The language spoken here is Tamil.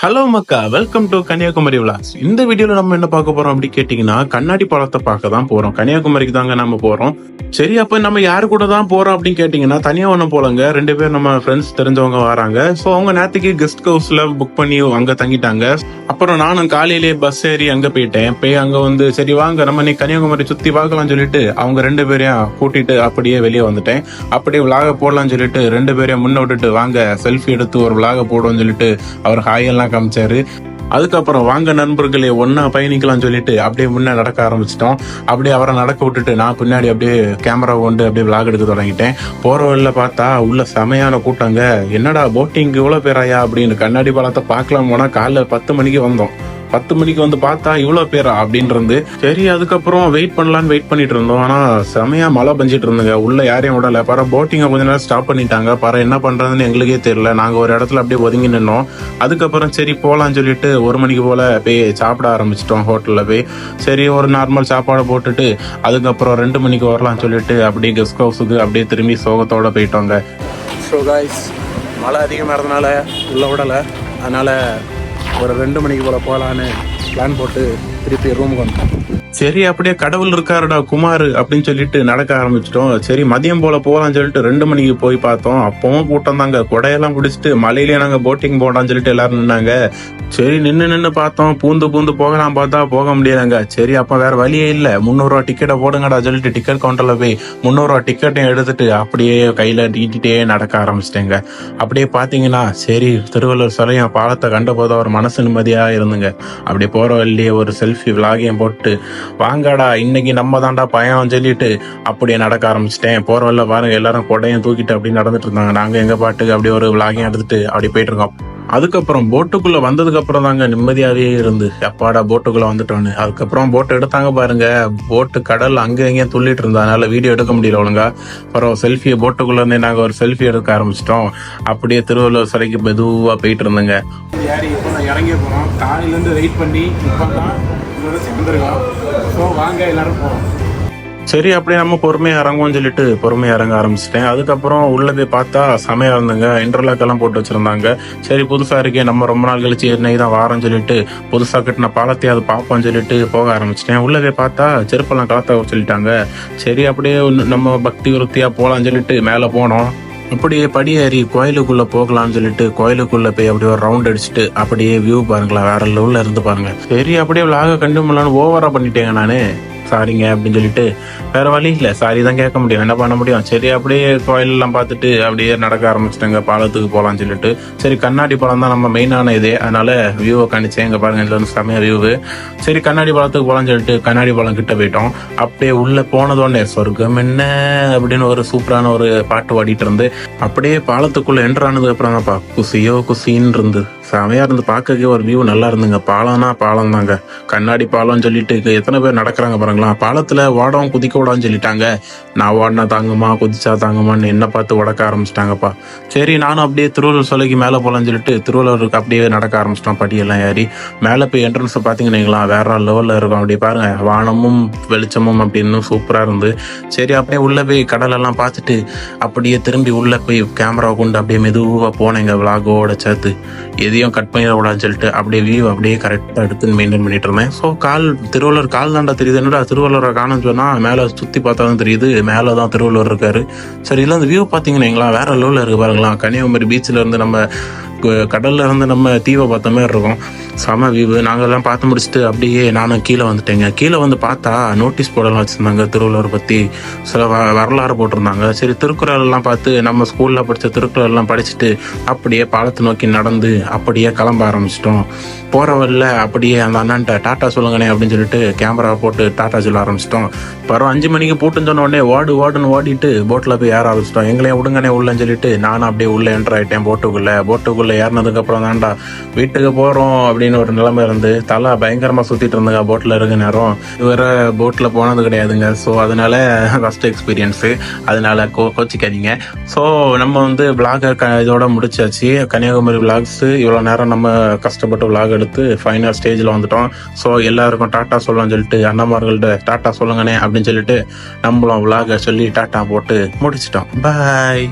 ஹலோ மக்கா, வெல்கம் டு கன்னியாகுமரி விளாக்ஸ். இந்த வீடியோல நம்ம என்ன பார்க்க போறோம் அப்படி கேட்டீங்கன்னா, கண்ணாடி பழத்தை பார்க்க தான் போறோம். கன்னியாகுமரிக்கு தாங்க நம்ம போறோம். சரி, அப்ப நம்ம யாரு கூட தான் போறோம் அப்படின்னு கேட்டீங்கன்னா, தனியா ஒண்ணும் போலங்க. 2 பேர் நம்ம ஃப்ரெண்ட்ஸ் தெரிஞ்சவங்க வராங்க. ஸோ அவங்க நேற்றுக்கு கெஸ்ட் ஹவுஸ்ல புக் பண்ணி அங்க தங்கிட்டாங்க. அப்புறம் நானும் காலையிலேயே பஸ் ஏறி அங்க போயிட்டேன். போய் அங்க வந்து சரி வாங்க நம்ம நீ கன்னியாகுமரி சுத்தி பார்க்கலாம்னு சொல்லிட்டு அவங்க 2 பேரையும் கூட்டிட்டு அப்படியே வெளியே வந்துட்டேன். அப்படியே விளாக போடலாம்னு சொல்லிட்டு 2 பேரையும் முன்ன விட்டுட்டு வாங்க செல்ஃபி எடுத்து ஒரு விளாக போடுவோம்னு சொல்லிட்டு அவர் ஹாயெல்லாம் காமிச்சாரு. அதுக்கப்புறம் வாங்க நண்பர்களே ஒன்னா பயணிக்கலாம்னு சொல்லிட்டு அப்படியே முன்ன நடக்க ஆரம்பிச்சிட்டோம். அப்படியே அவரை நடக்க விட்டுட்டு நான் பின்னாடி அப்படியே கேமரா கொண்டு அப்படியே விளாக் எடுக்க தொடங்கிட்டேன். போற வழியில பார்த்தா உள்ள செமையான கூட்டங்க. என்னடா போட்டிங் இவ்வளவு பேராயா அப்படின்னு கண்ணாடி பாலத்தை பார்க்கலாம் போனா காலைல 10 மணிக்கு வந்தோம். 10 மணிக்கு வந்து பார்த்தா இவ்வளவு பேரா அப்படின்னு இருந்து சரி அதுக்கப்புறம் வெயிட் பண்ணலான்னு வெயிட் பண்ணிட்டு இருந்தோம். ஆனா செமையா மழை பெஞ்சிட்டு இருந்துங்க. உள்ள யாரையும் விடல. பாரு போட்டிங்க கொஞ்ச நேரம் ஸ்டாப் பண்ணிட்டாங்க. பாரு என்ன பண்றதுன்னு எங்களுக்கே தெரியல. நாங்க ஒரு இடத்துல அப்படியே ஒதுங்கி நின்னோம். அதுக்கப்புறம் சரி போலான்னு சொல்லிட்டு 1 மணிக்கு போல போய் சாப்பிட ஆரம்பிச்சிட்டோம் ஹோட்டல்ல போய். சரி ஒரு நார்மல் சாப்பாடு போட்டுட்டு அதுக்கப்புறம் 2 மணிக்கு வரலாம்னு சொல்லிட்டு அப்படியே கெஸ்ட் ஹவுஸுக்கு அப்படியே திரும்பி சோகத்தோட போயிட்டோங்க. ஸோ காய்ஸ், மழை அதிகமாக இருந்தனால உள்ள விடலை. அதனால ஒரு 2 மணிக்கு போல போகலான்னு பிளான் போட்டு திருப்பி ரூமுக்கு வந்தோம். சரி அப்படியே கடவுள் இருக்காருடா குமார் அப்படின்னு சொல்லிட்டு நடக்க ஆரம்பிச்சிட்டோம். சரி மதியம் போல போகலாம்னு சொல்லிட்டு 2 மணிக்கு போய் பார்த்தோம். அப்பவும் கூட்டம் தாங்க. கொடையெல்லாம் பிடிச்சிட்டு மலையிலேயே நாங்க போட்டிங் போடான்னு சொல்லிட்டு எல்லாரும் நின்னாங்க. சரி நின்று பார்த்தோம். பூந்து போகலாம் பார்த்தா போக முடியாதுங்க. சரி அப்ப வேற வழியே இல்லை. 300 ரூபா டிக்கெட்டை போடுங்கடா சொல்லிட்டு டிக்கெட் கவுண்டர்ல போய் 300 ரூபா டிக்கெட்டையும் எடுத்துட்டு அப்படியே கையில நீட்டிட்டே நடக்க ஆரம்பிச்சிட்டேங்க. அப்படியே பாத்தீங்கன்னா சரி திருவள்ளுவர் சிலையும் பாலத்தை கண்ட போது ஒரு மனசு நிம்மதியா இருந்துங்க. அப்படியே போற வழியே ஒரு செல்ஃபி விளாகையும் போட்டு வாங்காடா இன்னைக்கு நம்ம தாண்டா பயம் சொல்லிட்டு அப்படியே நடக்க ஆரம்பிச்சிட்டேன். போற வழியில பாருங்க எல்லாரும் கொடையும் தூக்கிட்டு அப்படி நடந்துட்டு இருந்தாங்க. நாங்க எங்க பாட்டுக்கு அப்படியே ஒரு விளாகையும் எடுத்துட்டு அப்படி போயிட்டு இருக்கோம். அதுக்கப்புறம் போட்டுக்குள்ள வந்ததுக்கு அப்புறம் தாங்க நிம்மதியாவே இருந்து எப்பாடா போட்டுக்குள்ள வந்துட்டோன்னு. அதுக்கப்புறம் போட்டு எடுத்தாங்க பாருங்க. போட்டு கடல் அங்க எங்கேயும் துள்ளிட்டு இருந்தா அதனால வீடியோ எடுக்க முடியல ஒழுங்கா. அப்புறம் செல்ஃபி போட்டுக்குள்ள இருந்தே நாங்க ஒரு செல்ஃபி எடுக்க ஆரம்பிச்சிட்டோம். அப்படியே திருவள்ளுவர் சிலைக்கு மெதுவா போயிட்டு இருந்தேங்க. இறங்கி போறோம். காலையில இருந்து வெயிட் பண்ணி இப்பதான் சேர்ந்துருக்கோம். ஸோ வாங்க எல்லாரும் போறோம். சரி அப்படியே நம்ம பொறுமையா இறங்குவோம்னு சொல்லிட்டு பொறுமையா இறங்க ஆரம்பிச்சிட்டேன். அதுக்கப்புறம் உள்ள போய் பார்த்தா செமையா இருந்துங்க. இன்டர்லாக் எல்லாம் போட்டு வச்சிருந்தாங்க. சரி புதுசா இருக்கே நம்ம ரொம்ப நாள் கழிச்சு இன்னைக்கு தான் வாரம்னு சொல்லிட்டு புதுசா கட்டின பாலத்தையும் அது பார்ப்போம்னு சொல்லிட்டு போக ஆரம்பிச்சிட்டேன். உள்ள போய் பார்த்தா செருப்பெல்லாம் கலத்த சொல்லிட்டாங்க. சரி அப்படியே நம்ம பக்தி விருத்தியா போலாம்னு சொல்லிட்டு மேல போனோம். அப்படியே படியேறி கோயிலுக்குள்ள போகலாம்னு சொல்லிட்டு கோயிலுக்குள்ள போய் அப்படியே ஒரு ரவுண்ட் அடிச்சுட்டு அப்படியே வியூ பாருங்களா வேற லெவல்ல இருந்து பாருங்க. சரி அப்படியே விளாக கண்டிப்பான்னு ஓவரா பண்ணிட்டேங்க நானு. சாரிங்க அப்படின்னு சொல்லிட்டு வேற வழி இல்லை, சாரி தான் கேட்க முடியும், என்ன பண்ண முடியும். சரி அப்படியே கோயிலெல்லாம் பார்த்துட்டு அப்படியே நடக்க ஆரம்பிச்சிட்டேங்க பாலத்துக்கு போகலான்னு சொல்லிட்டு. சரி கண்ணாடி பாலம் தான் நம்ம மெயினான இதே, அதனால வியூவை காணிச்சேன். இங்கே பாருங்க இதுல வந்து செமையா வியூவு. சரி கண்ணாடி பாலத்துக்கு போகலான்னு சொல்லிட்டு கண்ணாடி பாலம் கிட்ட போயிட்டோம். அப்படியே உள்ள போனதோடனே சொர்க்கம் என்ன அப்படின்னு ஒரு சூப்பரான ஒரு பாட்டு பாடிட்டு இருந்து அப்படியே பாலத்துக்குள்ள என்டர் ஆனதுக்கு அப்புறம் தான்ப்பா குசியோ குசின்னு இருந்து செமையா இருந்து பார்க்கவே ஒரு வியூ நல்லா இருந்துங்க. பாலம்னா பாலம் தாங்க, கண்ணாடி பாலம்னு சொல்லிட்டு எத்தனை பேர் நடக்கிறாங்க பாருங்களா. பாலத்துல ஓடவும் குதிக்க விடான்னு சொல்லிட்டாங்க. நான் ஓடினா தாங்குமா குதிச்சா தாங்குமான்னு என்ன பார்த்து உடக்க ஆரம்பிச்சிட்டாங்கப்பா. சரி நானும் அப்படியே திருவள்ளுவர் சிலைக்கு மேலே போகலான்னு சொல்லிட்டு திருவள்ளுவருக்கு அப்படியே நடக்க ஆரம்பிச்சிட்டோம். படியெல்லாம் ஏறி மேலே போய் என்ட்ரன்ஸ் பார்த்தீங்கன்னா வேற லெவலில் இருக்கும். அப்படியே பாருங்க வானமும் வெளிச்சமும் அப்படின்னு சூப்பராக இருந்து சரி அப்படியே உள்ள போய் கடலெல்லாம் பார்த்துட்டு அப்படியே திரும்பி உள்ள போய் கேமரா கொண்டு அப்படியே மெதுவாக போனேங்க விளாகோட சேர்த்து. எதையும் கட் பண்ணிடக்கூடாதுன்னு சொல்லிட்டு அப்படியே வியூ அப்படியே கரெக்டாக எடுத்து மெயின்டைன் பண்ணிட்டு இருந்தேன். ஸோ திருவள்ளுவர் கால் தாண்டா தெரியுது. என்னடா திருவள்ளுவரை காணும்னு சொன்னா மேலே சுற்றி பார்த்தாலும் தெரியுது மேலே தான் திருவள்ளுவர் இருக்காரு. சரி இல்லை அந்த வியூ பார்த்தீங்கன்னா வேற லெவலில் இருக்கு பாருங்களா. கன்னியாகுமரி பீச்சில் இருந்து நம்ம கடல்ல இருந்து நம்ம தீவை பார்த்த மாதிரி இருக்கும். செம வியூ. நாங்கெல்லாம் பார்த்து முடிச்சுட்டு அப்படியே நானும் கீழே வந்துட்டேங்க. கீழே வந்து பார்த்தா நோட்டீஸ் போர்டெல்லாம் வச்சுருந்தாங்க திருவள்ளுவர் பற்றி சில வரலாறு போட்டிருந்தாங்க. சரி திருக்குறள் எல்லாம் பார்த்து நம்ம ஸ்கூலில் படித்த திருக்குறள் எல்லாம் படிச்சுட்டு அப்படியே பாலத்தை நோக்கி நடந்து அப்படியே கிளம்ப ஆரம்பிச்சிட்டோம். போகிற வழியில் அப்படியே அந்த அண்ணன்ட்ட டாட்டா சொல்லுங்கண்ணே அப்படின்னு சொல்லிட்டு கேமரா போட்டு டாட்டா சொல்ல ஆரம்பிச்சிட்டோம். பரவாயில்ல 5 மணிக்கு போட்டுன்னு சொன்ன உடனே ஓடுன்னு ஓடிட்டு போட்டில் போய் ஏற ஆரம்பிச்சிட்டோம். எங்களையும் விடுங்கண்ணே உள்ளன்னு சொல்லிட்டு நானும் அப்படியே உள்ளே என்டர் ஆகிட்டேன். போட்டுக்குள்ளே ஏறினதுக்கு அப்புறம் தான்டா வீட்டுக்கு போறோம் அப்படின்னு ஒரு நிலைமை இருந்து தலை பயங்கரமா சுத்திட்டு இருந்தாங்க போட்ல இருக்க நேரம். வேற போட்ல போனது கிடையாதுங்க. ஸோ அதனால ஃபர்ஸ்ட் எக்ஸ்பீரியன்ஸ், அதனால கோச்சிக்காதீங்க. ஸோ நம்ம வந்து விளாக இதோட முடிச்சாச்சு. கன்னியாகுமரி விளாக்ஸ் இவ்வளோ நேரம் நம்ம கஷ்டப்பட்டு விளாக் எடுத்து ஃபைனல் ஸ்டேஜில் வந்துட்டோம். ஸோ எல்லாருக்கும் டாட்டா சொல்லலாம்னு சொல்லிட்டு அண்ணாமார்கள்ட்ட டாட்டா சொல்லுங்கண்ணே அப்படின்னு சொல்லிட்டு நம்மளும் விளாக சொல்லி டாட்டா போட்டு முடிச்சிட்டோம். பாய்.